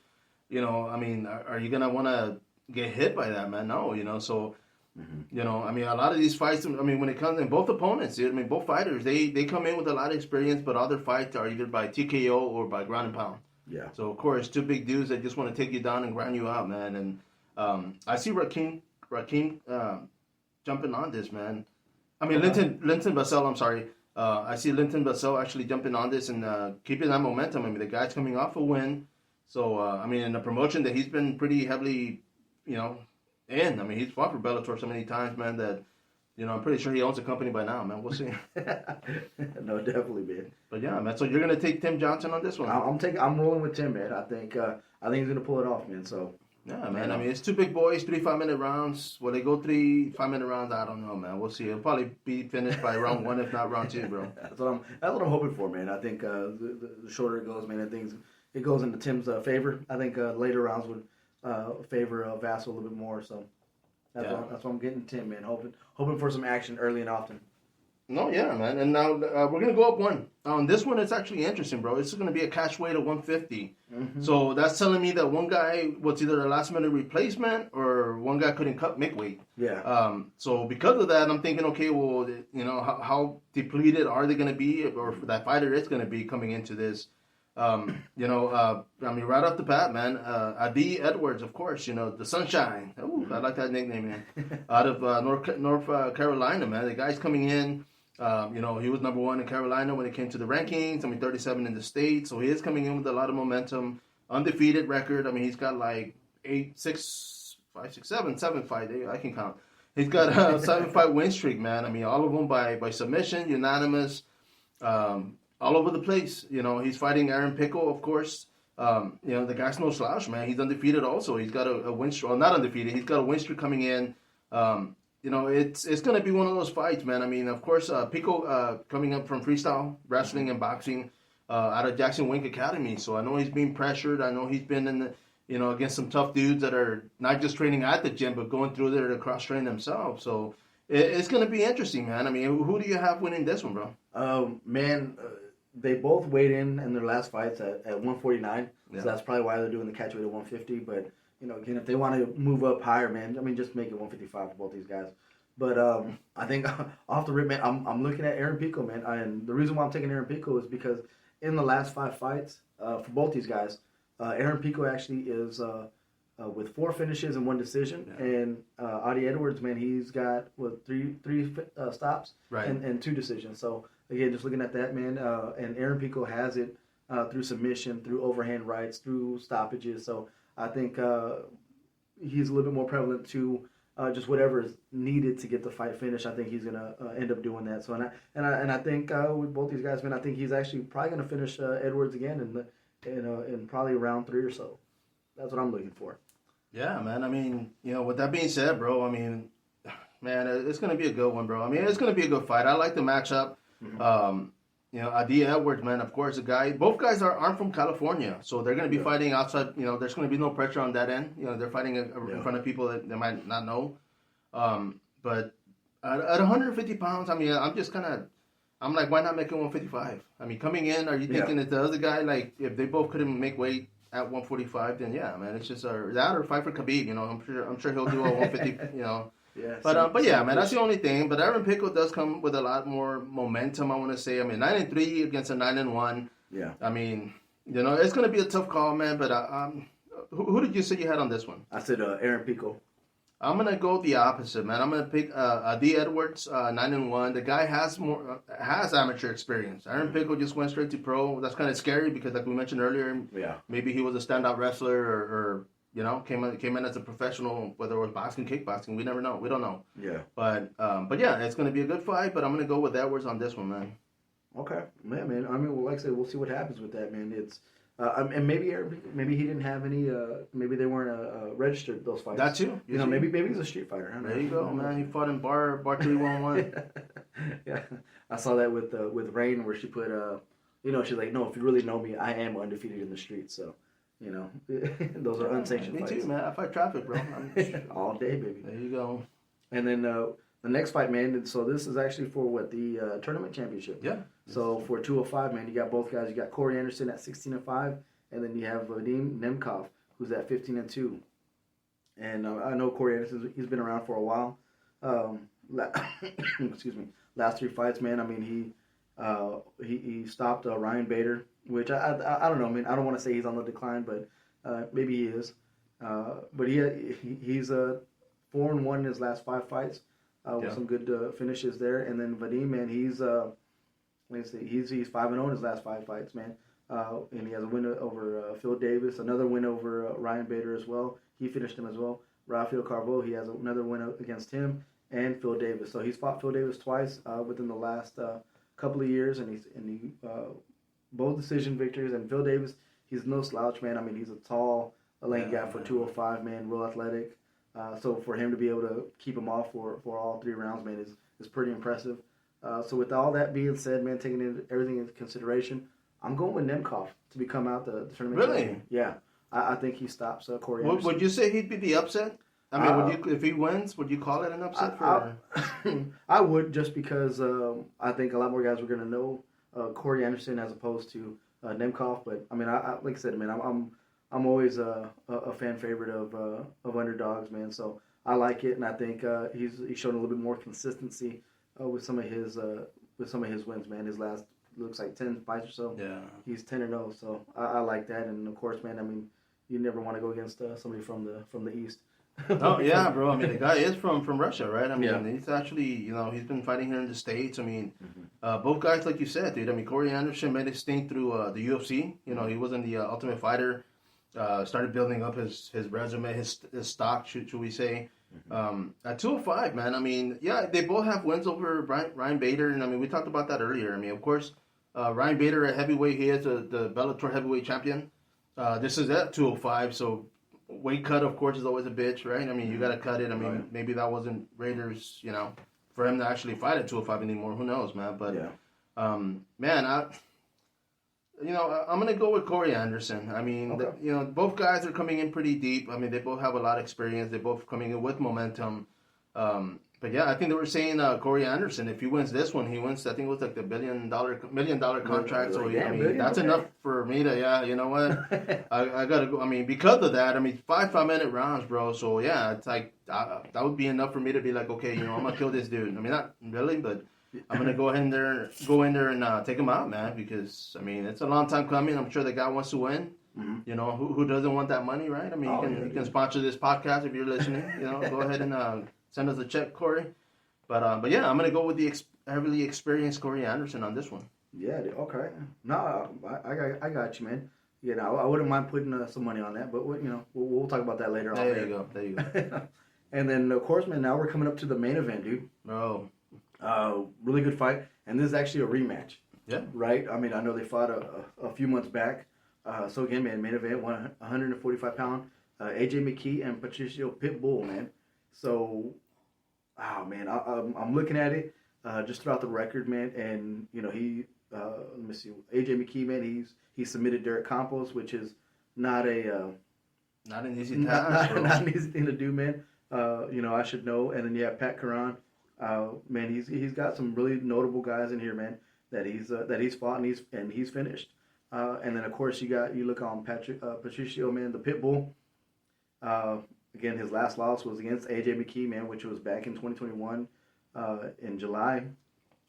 Speaker 1: I mean, are you going to want to get hit by that, man? No, so... I mean, a lot of these fights, I mean, when it comes in both opponents, dude, I mean, both fighters, they come in with a lot of experience, but all their fights are either by TKO or by ground and pound.
Speaker 2: Yeah.
Speaker 1: So, of course, two big dudes that just want to take you down and grind you out, man. And I see Rakim jumping on this, man. I mean, Linton Vassell, I'm sorry. I see Linton Vassell actually jumping on this and keeping that momentum. I mean, the guy's coming off a win. So, I mean, in the promotion that he's been pretty heavily, I mean, he's fought for Bellator so many times, man, that, I'm pretty sure he owns a company by now, man. We'll see.
Speaker 2: No, definitely, man.
Speaker 1: But yeah, man. So you're gonna take Tim Johnson on this one?
Speaker 2: I'm rolling with Tim, man. I think he's gonna pull it off, man. So
Speaker 1: yeah, man. I mean, it's two big boys, 3 5-minute rounds. Will they go 3 5-minute rounds? I don't know, man. We'll see. It'll probably be finished by round 1, if not round 2, bro.
Speaker 2: That's what I'm hoping for, man. I think the shorter it goes, man, I think it goes into Tim's favor. I think later rounds would favor Vassell a little bit more. So. That's why I'm getting Tim, man. Hoping for some action early and often.
Speaker 1: No, yeah, man. And now we're going to go up one. On this one, it's actually interesting, bro. It's going to be a cash weight of 150. So that's telling me that one guy was either a last-minute replacement or one guy couldn't cut weight.
Speaker 2: Yeah.
Speaker 1: So because of that, I'm thinking, okay, well, how depleted are they going to be, or that fighter is going to be coming into this? I mean, right off the bat, man, Adi Edwards, of course, the Sunshine. Ooh, I like that nickname, man. Out of North Carolina, man. The guy's coming in. He was number 1 in Carolina when it came to the rankings. I mean, 37 in the state. So he is coming in with a lot of momentum. Undefeated record. I mean, he's got like 7 fights. I can count. He's got a 7-fight win streak, man. I mean, all of them by submission, unanimous. All over the place. He's fighting Aaron Pickle, of course. The guy's no slouch, man. He's undefeated also. He's got a win streak. Well, not undefeated. He's got a win streak coming in. It's going to be one of those fights, man. I mean, of course, Pickle coming up from freestyle wrestling and boxing out of Jackson Wink Academy. So I know he's being pressured. I know he's been in the, against some tough dudes that are not just training at the gym, but going through there to cross-train themselves. So it's going to be interesting, man. I mean, who do you have winning this one, bro?
Speaker 2: They both weighed in their last fights at 149,
Speaker 1: yeah. So
Speaker 2: that's probably why they're doing the catch weight at 150. But again, if they want to move up higher, man, I mean, just make it 155 for both these guys. But I think off the rip, man, I'm looking at Aaron Pico, man, and the reason why I'm taking Aaron Pico is because in the last 5 fights for both these guys, Aaron Pico actually is with 4 finishes and 1 decision, yeah. And Adi Edwards, man, he's got three stops,
Speaker 1: right.
Speaker 2: and 2 decisions. So. Again, just looking at that, man, and Aaron Pico has it through submission, through overhand rights, through stoppages. So I think he's a little bit more prevalent to just whatever is needed to get the fight finished. I think he's gonna end up doing that. So and I think with both these guys, man, I think he's actually probably gonna finish Edwards again in probably round 3 or so. That's what I'm looking for.
Speaker 1: Yeah, man. I mean, with that being said, bro, I mean, man, it's gonna be a good one, bro. I mean, it's gonna be a good fight. I like the matchup. Adi Edwards, man, of course, both guys aren't from California, so they're going to be fighting outside. There's going to be no pressure on that end. They're fighting in front of people that they might not know. But at 150 pounds, I mean, I'm like, why not make it 155? I mean, coming in, are you thinking that the other guy, like, if they both couldn't make weight at 145, then yeah, man, it's just that or fight for Khabib. I'm sure he'll do a 150.
Speaker 2: Yeah,
Speaker 1: but yeah, man, that's the only thing. But Aaron Pickle does come with a lot more momentum, I want to say. I mean, 9-3 against a 9-1.
Speaker 2: Yeah.
Speaker 1: I mean, it's going to be a tough call, man. But who did you say you had on this one?
Speaker 2: I said Aaron Pickle.
Speaker 1: I'm going to go the opposite, man. I'm going to pick Adi Edwards, 9-1. The guy has amateur experience. Aaron Pickle just went straight to pro. That's kind of scary because, like we mentioned earlier, maybe he was a standout wrestler or came in as a professional, whether it was boxing, kickboxing. We never know. We don't know.
Speaker 2: Yeah.
Speaker 1: But yeah, it's going to be a good fight. But I'm going to go with Edwards on this one, man.
Speaker 2: Okay. Yeah, man. I mean, well, like I said, we'll see what happens with that, man. It's and maybe he didn't have any. Maybe they weren't registered those fights.
Speaker 1: That too.
Speaker 2: Maybe he's a street fighter. I don't know.
Speaker 1: There you go, man. He fought in bar 311.
Speaker 2: Yeah, I saw that with Rain where she put she's like, no, if you really know me, I am undefeated in the streets. So, those are unsanctioned fights.
Speaker 1: Me too, man. I fight traffic, bro.
Speaker 2: All day, baby.
Speaker 1: There you go.
Speaker 2: And then the next fight, man. So this is actually for the tournament championship.
Speaker 1: Yeah.
Speaker 2: So for 205, man, you got both guys. You got Corey Anderson at 16-5, and then you have Vadim Nemkov, who's at 15-2. And I know Corey Anderson, he's been around for a while. Excuse me. Last 3 fights, man. I mean, he stopped Ryan Bader, which I don't know. I mean, I don't want to say he's on the decline, but maybe he is. But he's 4-1 in his last 5 fights with some good finishes there. And then Vadim, man, he's 5-0 in his last 5 fights, man. And he has a win over Phil Davis, another win over Ryan Bader as well. He finished him as well. Rafael Carroll, he has another win against him and Phil Davis. So he's fought Phil Davis twice within the last couple of years, and he both decision victories. And Phil Davis, he's no slouch, man. I mean, he's a tall, lanky guy for 205, man, real athletic. So for him to be able to keep him off for all 3 rounds, man, is pretty impressive. So with all that being said, man, taking everything into consideration, I'm going with Nemkov to become out the tournament.
Speaker 1: Really?
Speaker 2: Champion. Yeah. I think he stops Corey Anderson.
Speaker 1: Would you say he'd be the upset? I mean, if he wins, would you call it an upset?
Speaker 2: I would, just because I think a lot more guys were going to know Corey Anderson as opposed to Nemkov. But I mean, I like I said, man, I'm always a fan favorite of underdogs, man. So I like it, and I think he's shown a little bit more consistency with some of his wins, man. His last looks like 10 fights or so.
Speaker 1: Yeah,
Speaker 2: he's 10-0, so I like that. And of course, man, I mean, you never want to go against somebody from the East.
Speaker 1: Oh yeah, bro. I mean, the guy is from Russia, right? I mean, he's actually, he's been fighting here in the States. I mean, both guys, like you said, dude. I mean, Corey Anderson made his stint through the UFC. He was in the Ultimate Fighter. Started building up his resume, his stock, should we say? At 205, man. I mean, yeah, they both have wins over Ryan Bader, and I mean, we talked about that earlier. I mean, of course, Ryan Bader at heavyweight, he is the Bellator heavyweight champion. This is at 205, so weight cut, of course, is always a bitch, right? I mean, you got to cut it. I mean, maybe that wasn't Raiders, for him to actually fight at 205 anymore. Who knows, man? But, man, I'm going to go with Corey Anderson. I mean, both guys are coming in pretty deep. I mean, they both have a lot of experience. They're both coming in with momentum. But yeah, I think they were saying Corey Anderson, if he wins this one, he wins, I think it was like the $1 million contract. So, I mean, that's enough for me to, you know what? I got to go. I mean, because of that, I mean, 5-minute rounds, bro. So, yeah, it's like, that would be enough for me to be like, okay, I'm going to kill this dude. I mean, not really, but I'm going to go in there and take him out, man, because, I mean, it's a long time coming. I'm sure the guy wants to win. Mm-hmm. Who doesn't want that money, right? I mean, you can sponsor this podcast if you're listening. Go ahead and send us a check, Corey. But yeah, I'm going to go with the heavily experienced Corey Anderson on this one.
Speaker 2: Yeah, okay. No, I got you, man. I wouldn't mind putting some money on that, but we'll talk about that later on.
Speaker 1: There you go.
Speaker 2: And then, of course, man, now we're coming up to the main event, dude.
Speaker 1: Oh.
Speaker 2: Really good fight, and this is actually a rematch.
Speaker 1: Yeah. Right?
Speaker 2: I mean, I know they fought a few months back. So again, man, main event, 145-pound, AJ Mckee and Patricio Pitbull, man. So, man, I'm looking at it just throughout the record, man, and he let me see, AJ Mckee, man, he submitted Derek Campos, which is not an easy task, not an easy thing to do, man. I should know. And then you have Pat Caron. Man, he's got some really notable guys in here, man, that he's fought and he's finished. And then of course you look on Patricio, man, the Pitbull. Again, his last loss was against AJ Mckee, man, which was back in 2021 in July.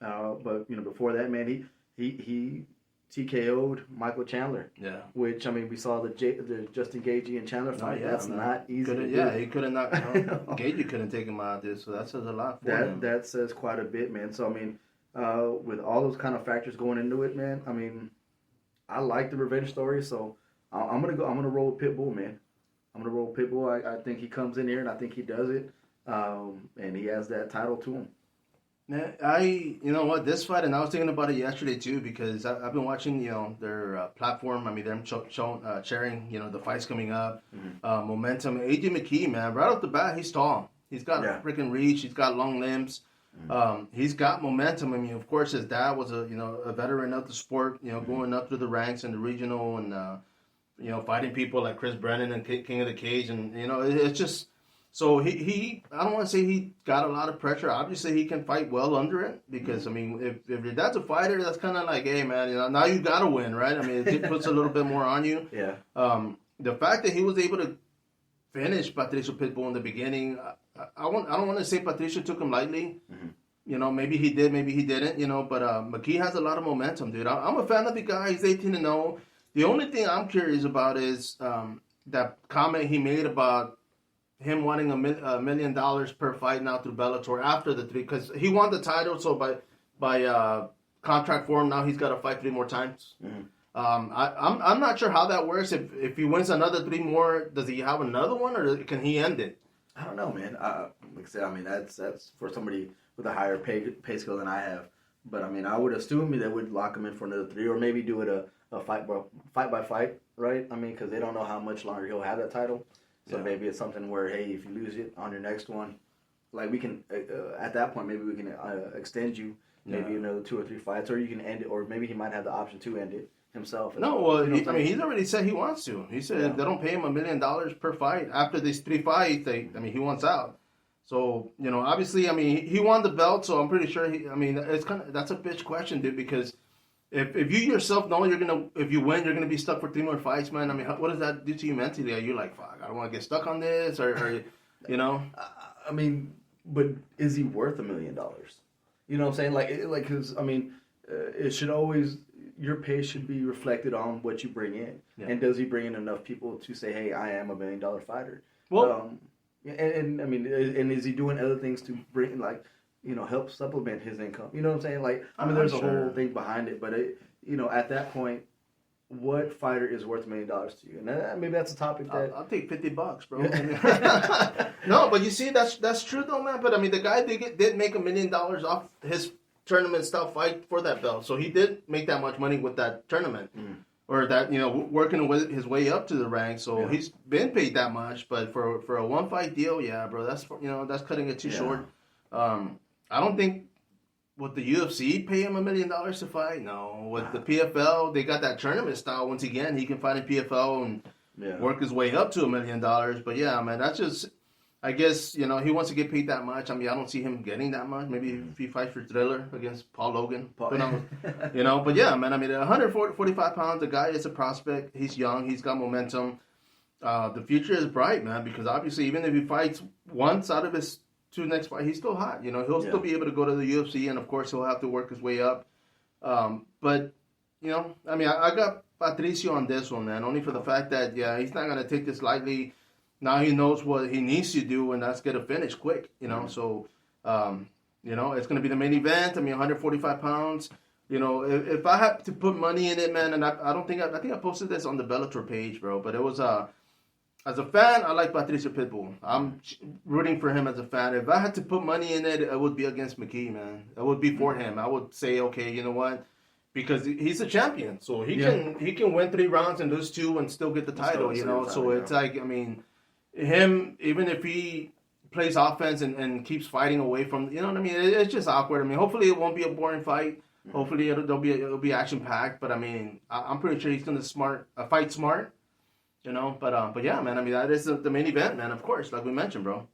Speaker 2: But before that, man, he TKO'd Michael Chandler.
Speaker 1: Yeah.
Speaker 2: Which, I mean, we saw the Justin Gaethje and Chandler fight. That's not easy to do.
Speaker 1: Yeah, he couldn't knock Gaethje couldn't take him out there, so that says a lot for him.
Speaker 2: That says quite a bit, man. So, I mean, with all those kind of factors going into it, man, I mean, I like the revenge story, so I'm gonna roll with Pitbull, man. I'm gonna roll with Pitbull. I think he comes in here, and I think he does it, and he has that title to him.
Speaker 1: Man, you know what, this fight, and I was thinking about it yesterday too, because I've been watching, their platform. I mean, them sharing, the fights coming up, momentum. AJ Mckee, man, right off the bat, he's tall. He's got freaking reach. He's got long limbs. He's got momentum. I mean, of course, his dad was a veteran of the sport, going up through the ranks in the regional and, fighting people like Chris Brennan and King of the Cage. And, it's just, so he I don't want to say he got a lot of pressure. Obviously, he can fight well under it because, I mean, if your dad's a fighter, that's kind of like, hey, man, now you got to win, right? I mean, it puts a little bit more on you.
Speaker 2: Yeah.
Speaker 1: The fact that he was able to finish Patricio Pitbull in the beginning, I don't want to say Patricio took him lightly. Maybe he did, maybe he didn't. But Mckee has a lot of momentum, dude. I'm a fan of the guy. He's 18-0. The only thing I'm curious about is that comment he made about him wanting $1 million per fight now through Bellator after the 3, because he won the title. So by contract form, now he's got to fight 3 more times. I'm not sure how that works. If he wins another 3 more, does he have another one, or can he end it?
Speaker 2: I don't know, man. Like I said, I mean, that's for somebody with a higher pay scale than I have. But I mean, I would assume they would lock him in for another 3, or maybe do it a fight by fight, right? I mean, because they don't know how much longer he'll have that title. So maybe it's something where, hey, if you lose it on your next one, like we can at that point maybe we can extend you maybe another 2 or 3 fights, or you can end it, or maybe he might have the option to end it himself.
Speaker 1: No, well, he's already said he wants to. He said they don't pay him $1 million per fight after these 3 fights. He wants out. So obviously, he won the belt, so I'm pretty sure it's that's a bitch question, dude. Because if you yourself know if you win, you're gonna be stuck for 3 more fights, man. I mean, what does that do to you mentally? Are you like, fuck, I don't want to get stuck on this, or
Speaker 2: I mean, but is he worth $1 million? You know what I'm saying? Like, because it should always. Your pay should be reflected on what you bring in. Yeah. And does he bring in enough people to say, hey, I am $1 million fighter? Well, and is he doing other things to bring, help supplement his income? You know what I'm saying? There's a whole thing behind it, but at that point, what fighter is worth $1 million to you? And maybe that's a topic that
Speaker 1: I'll take $50, bro. No, but you see, that's true though, man. But the guy did make $1 million off his tournament style fight for that belt, so he did make that much money with that tournament, or that working his way up to the rank. So he's been paid that much, but for a 1 fight deal, yeah, bro, that's that's cutting it too short. I don't think would the UFC pay him $1 million to fight. No, with the PFL, they got that tournament style. Once again, he can fight in PFL and work his way up to $1 million. But yeah, man, that's just. I guess, he wants to get paid that much. I don't see him getting that much. Maybe if he fights for Thriller against Paul Logan. But yeah, man, 145 pounds, the guy is a prospect. He's young. He's got momentum. The future is bright, man, because obviously even if he fights once out of his 2 next fights, he's still hot. He'll still be able to go to the UFC, and of course he'll have to work his way up. But, I got Patricio on this one, man, only for the fact that, he's not going to take this lightly. Now he knows what he needs to do, and that's get a finish quick, So, it's going to be the main event. 145 pounds. If I had to put money in it, man, and I think I posted this on the Bellator page, bro. But it was as a fan, I like Patricio Pitbull. I'm rooting for him as a fan. If I had to put money in it, it would be against Mckee, man. It would be for him. I would say, okay, you know what? Because he's a champion, so he can win 3 rounds and lose 2 and still get the title, So it's like, him, even if he plays offense and keeps fighting away from, it's just awkward. Hopefully it won't be a boring fight. Hopefully it'll be action packed. But I'm pretty sure he's gonna fight smart. But yeah, man. That is the main event, man. Of course, like we mentioned, bro.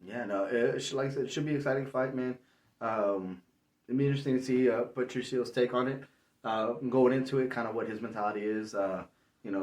Speaker 2: Yeah, no. Like I said, it should be an exciting fight, man. It'd be interesting to see Patricio's take on it. Going into it, kind of what his mentality is. Of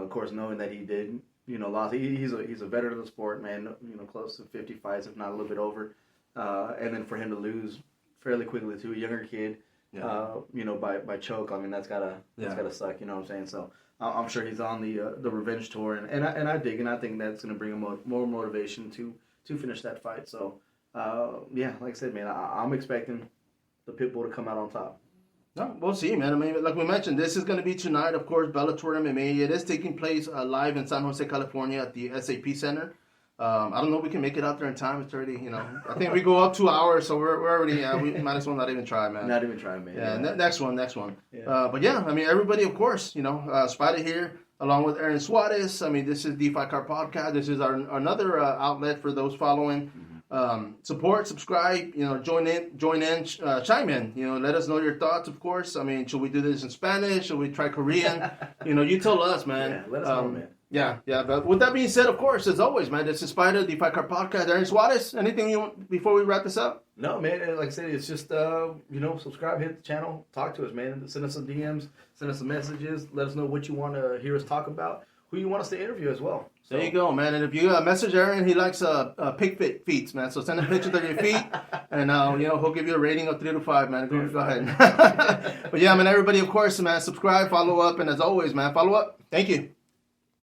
Speaker 2: course, knowing that he did. Lost. He's a veteran of the sport, man. Close to 50 fights, if not a little bit over. And then for him to lose fairly quickly to a younger kid, by choke. That's gotta suck. You know what I'm saying? So I'm sure he's on the revenge tour, and I dig, and I think that's gonna bring him more motivation to finish that fight. So like I said, man, I'm expecting the Pitbull to come out on top.
Speaker 1: No, we'll see, man. Like we mentioned, this is going to be tonight, of course, Bellator Mma. It is taking place live in San Jose, California at the SAP Center. I don't know if we can make it out there in time. It's already, I think we go up 2 hours, so we're already, we might as well not even try, man.
Speaker 2: Not even try, man.
Speaker 1: Yeah. Next one. Yeah. But yeah, everybody, of course, Spider here, along with Aaron Suarez. This is the FightCard podcast. This is another outlet for those following. Support, subscribe, join in, chime in. Let us know your thoughts, of course. I mean, should we do this in Spanish? Should we try Korean? You tell us, man.
Speaker 2: Yeah, let us know, man.
Speaker 1: Yeah. But with that being said, of course, as always, man, this is Spider, the FightCard Podcast. Aaron Suarez, anything you want before we wrap this up?
Speaker 2: No, man. Like I said, it's just subscribe, hit the channel, talk to us, man. Send us some DMs, send us some messages. Let us know what you want to hear us talk about, who you want us to interview as well. So.
Speaker 1: There you go, man. And if you message Aaron, he likes pig feet, man. So send him pictures of your feet, and he'll give you a rating of 3 to 5, man. Go ahead. But yeah, man, everybody, of course, man, subscribe, follow up, and as always, man, follow up. Thank you.